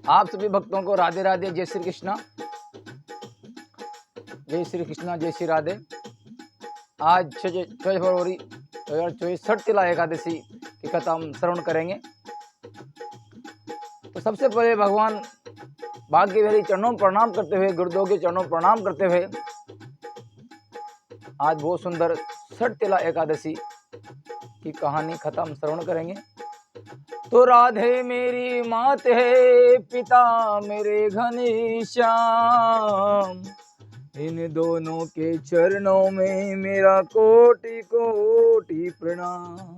आप सभी भक्तों को राधे राधे, जय श्री कृष्णा, जय श्री कृष्णा, जय श्री राधे। आज 6 फरवरी 2024 छठ तिला एकादशी की कथा हम श्रवण करेंगे। तो सबसे पहले भगवान भाग्य विहारी चरणों में प्रणाम करते हुए, गुरुदेव के चरणों में प्रणाम करते हुए आज बहुत सुंदर छठ तिला एकादशी की कहानी कथा हम श्रवण करेंगे। तो राधे मेरी मात है, पिता मेरे घनश्याम, इन दोनों के चरणों में मेरा कोटि कोटि प्रणाम।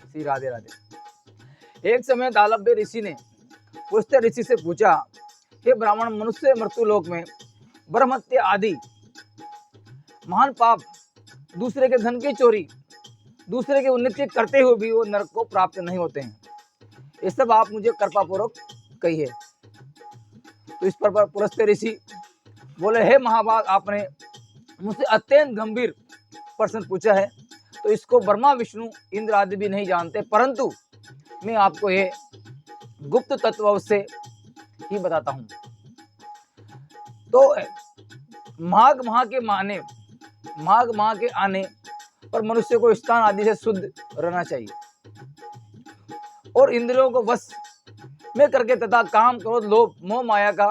श्री राधे राधे। एक समय दालभ्य ऋषि ने पुष्य ऋषि से पूछा, हे ब्राह्मण, मनुष्य मृत्युलोक में ब्रह्महत्या आदि महान पाप, दूसरे के धन की चोरी, दूसरे की उन्नति करते हुए भी वो नरक को प्राप्त नहीं होते हैं। ये सब आप मुझे कृपा पूर्वक कहिए। तो इस पर पुलस्त्य ऋषि बोले, हे महाभाग, आपने मुझसे अत्यंत गंभीर प्रश्न पूछा है, तो इसको ब्रह्मा विष्णु इंद्र आदि भी नहीं जानते, परंतु मैं आपको ये गुप्त तत्व से ही बताता हूँ। तो माघ माह के आने पर मनुष्य को स्थान आदि से शुद्ध रहना चाहिए और इंद्रियों को वश में करके तथा काम, क्रोध, लोभ, मोह, माया का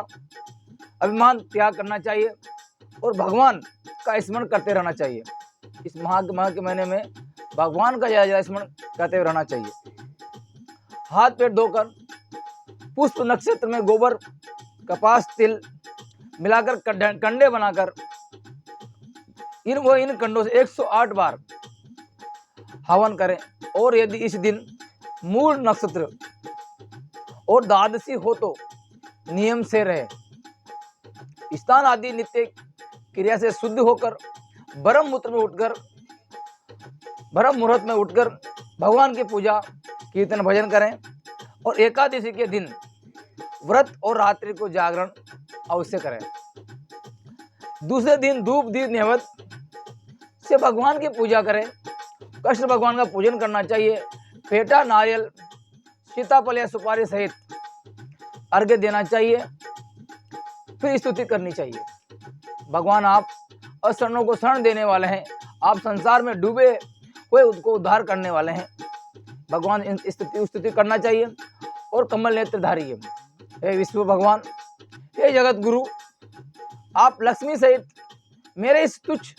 अभिमान त्याग करना चाहिए और भगवान का स्मरण करते रहना चाहिए। इस माह के महीने में भगवान का ज्यादा स्मरण करते हुए रहना चाहिए। हाथ पैर धोकर पुष्प नक्षत्र में गोबर, कपास, तिल मिलाकर कंडे बनाकर इन कंडों से 108 बार हवन करें और यदि इस दिन मूल नक्षत्र और द्वादशी हो तो नियम से रहे। स्नान आदि नित्य क्रिया से शुद्ध होकर ब्रह्म मुहूर्त में उठकर भगवान की पूजा, कीर्तन, भजन करें और एकादशी के दिन व्रत और रात्रि को जागरण अवश्य करें। दूसरे दिन धूप दीप नैवेद्य से भगवान की पूजा करें। कृष्ण भगवान का पूजन करना चाहिए। पेटा, नारियल, सीताफल या सुपारी सहित अर्घ्य देना चाहिए, फिर स्तुति करनी चाहिए। भगवान आप अशरणों को शरण देने वाले हैं, आप संसार में डूबे हुए उनको उद्धार करने वाले हैं। भगवान स्तुति करना चाहिए और कमल नेत्रधारी है। हे विश्व भगवान, हे जगत गुरु, आप लक्ष्मी सहित मेरे इस तुच्छ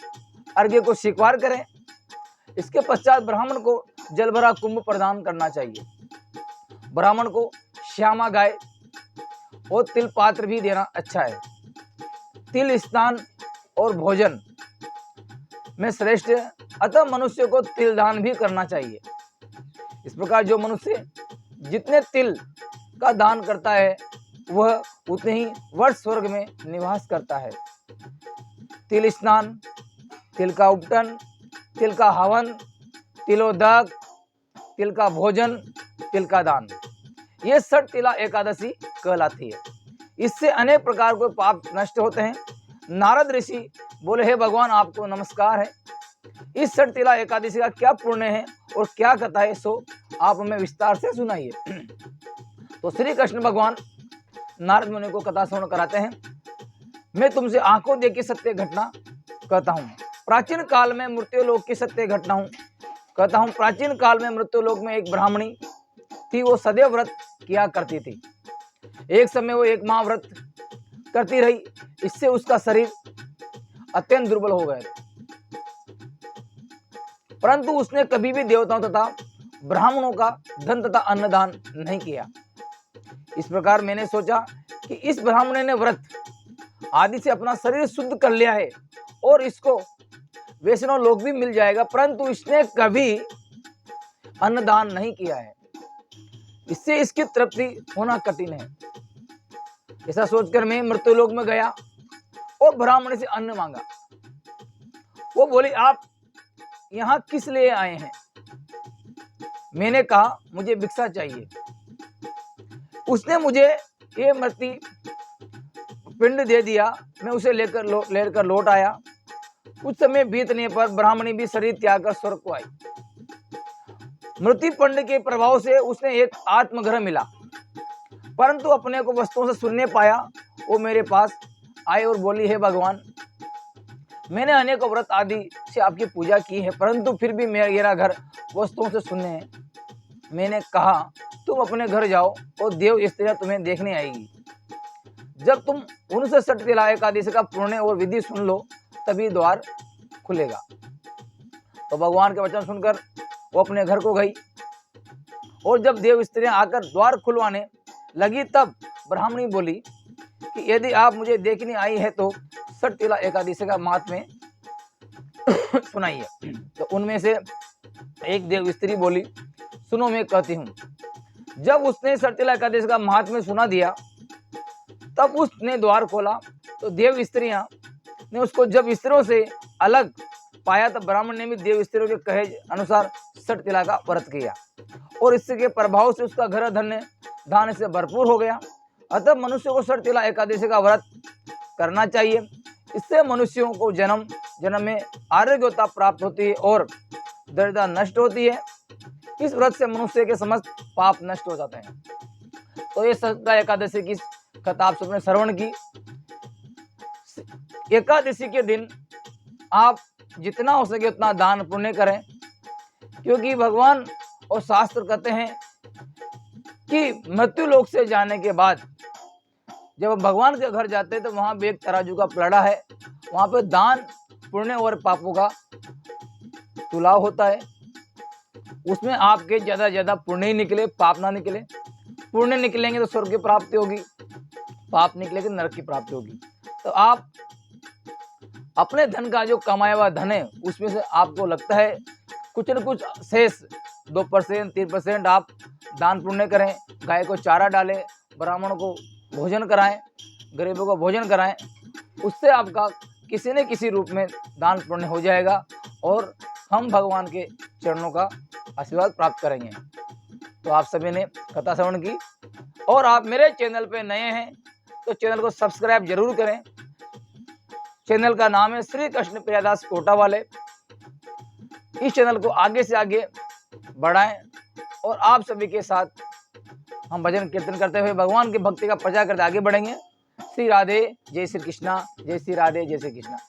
अर्घ्य को स्वीकार करें। इसके पश्चात ब्राह्मण को जल भरा कुंभ प्रदान करना चाहिए। ब्राह्मण को श्यामा गाय और तिल पात्र भी देना अच्छा है। तिल स्नान और भोजन में श्रेष्ठ है, अतः मनुष्य को तिल दान भी करना चाहिए। इस प्रकार जो मनुष्य जितने तिल का दान करता है वह उतने ही वर्ष स्वर्ग में निवास करता है। तिल स्नान, तिल का उपटन, तिल का हवन, तिलोदक, तिल का भोजन, तिल का दान, ये छठ तिला एकादशी कहलाती है। इससे अनेक प्रकार के पाप नष्ट होते हैं। नारद ऋषि बोले, हे भगवान, आपको नमस्कार है। इस छठ तिला एकादशी का क्या पुण्य है और क्या कथा है, सो आप हमें विस्तार से सुनाइए। तो श्री कृष्ण भगवान नारद मुनि को कथा श्रवण कराते हैं। मैं तुमसे आंखों देखी सत्य घटना कहता हूँ। प्राचीन काल में मृत्युलोक की सत्य घटना कहता हूँ। प्राचीन काल में मृत्युलोक में एक ब्राह्मणी थी, वो सदैव व्रत किया करती थी। एक समय वो एक माह व्रत करती रही, इससे उसका शरीर अत्यंत दुर्बल हो गया, परंतु उसने कभी भी देवताओं तथा ब्राह्मणों का धन तथा अन्नदान नहीं किया। इस प्रकार मैंने सोचा कि इस ब्राह्मण ने व्रत आदि से अपना शरीर शुद्ध कर लिया है और इसको वैष्णव लोक भी मिल जाएगा, परंतु इसने कभी अन्नदान नहीं किया है, इससे इसकी तृप्ति होना कठिन है। ऐसा सोचकर मैं मृत्युलोक में गया और ब्राह्मण से अन्न मांगा। वो बोली, आप यहाँ किस लिए आए हैं? मैंने कहा, मुझे भिक्षा चाहिए। उसने मुझे ये मृत्यु पिंड दे दिया। मैं उसे लेकर लौट आया। कुछ समय बीतने पर ब्राह्मणी भी शरीर त्याग कर स्वर्ग को आई। मृत्यु पिंड के प्रभाव से उसने एक आत्मग्रह मिला, परंतु अपने को वस्तुओं से सुनने पाया, वो मेरे पास आए और बोली, हे भगवान, मैंने अनेकों व्रत आदि से आपकी पूजा की है, परंतु फिर भी मेरा घर वस्तुओं से सुनने है। मैंने कहा, तुम अपने घर जाओ और देव स्त्रियां तुम्हें देखने आएगी। जब तुम उनसे सठ तिला एकादशी का पुण्य और विधि सुन लो, तभी द्वार खुलेगा। तो भगवान के वचन सुनकर वो अपने घर को गई, और जब देव स्त्रियां आकर द्वार खुलवाने लगी, तब ब्राह्मणी बोली कि यदि आप मुझे देखने आई है तो सठ तिला एकादशी का महात्म्य सुनाइए। तो उनमें से एक देव स्त्री बोली, सुनो मैं कहती हूँ। जब उसने सठ तिला एकादशी का महात्म्य सुना दिया, तब उसने द्वार खोला, तो देव स्त्रियां ने उसको जब स्त्रियों से अलग पाया, तब ब्राह्मण ने भी देव स्त्रियों के कहे अनुसार सठ तिला का व्रत किया, और इसके प्रभाव से उसका घर धन्य धान से भरपूर हो गया। अतः मनुष्य को सठ तिला एकादशी का व्रत करना चाहिए। इससे मनुष्यों को जन्म जन्म में आरोग्यता प्राप्त होती है और दरिद्रता नष्ट होती है। इस व्रत से मनुष्य के समस्त पाप नष्ट हो जाते हैं। तो ये सठ तिला एकादशी की कथा आप सबने श्रवण की। एकादशी के दिन आप जितना हो सके उतना दान पुण्य करें, क्योंकि भगवान और शास्त्र कहते हैं कि मृत्यु लोक से जाने के बाद जब भगवान के घर जाते हैं तो वहां पे एक तराजू का पलड़ा है, वहां पे दान पुण्य और पापों का तुलाव होता है। उसमें आपके ज्यादा ज्यादा पुण्य ही निकले, पाप ना निकले। पुण्य निकलेंगे तो स्वर्ग की प्राप्ति होगी, पाप निकलेंगे नरक की प्राप्ति होगी। तो आप अपने धन का जो कमाया हुआ धन है, उसमें से आपको लगता है कुछ न कुछ शेष 2% 3% आप दान पुण्य करें, गाय को चारा डालें, ब्राह्मणों को भोजन कराएं, गरीबों को भोजन कराएं। उससे आपका किसी न किसी रूप में दान पुण्य हो जाएगा और हम भगवान के चरणों का आशीर्वाद प्राप्त करेंगे। तो आप सभी ने कथा श्रवण की, और आप मेरे चैनल पे नए हैं तो चैनल को सब्सक्राइब जरूर करें। चैनल का नाम है श्री कृष्ण प्रियादास कोटा वाले। इस चैनल को आगे से आगे बढ़ाएं और आप सभी के साथ हम भजन कीर्तन करते हुए भगवान की भक्ति का प्रचार करते आगे बढ़ेंगे। श्री राधे, जय श्री कृष्णा, जय श्री राधे, जय श्री कृष्णा।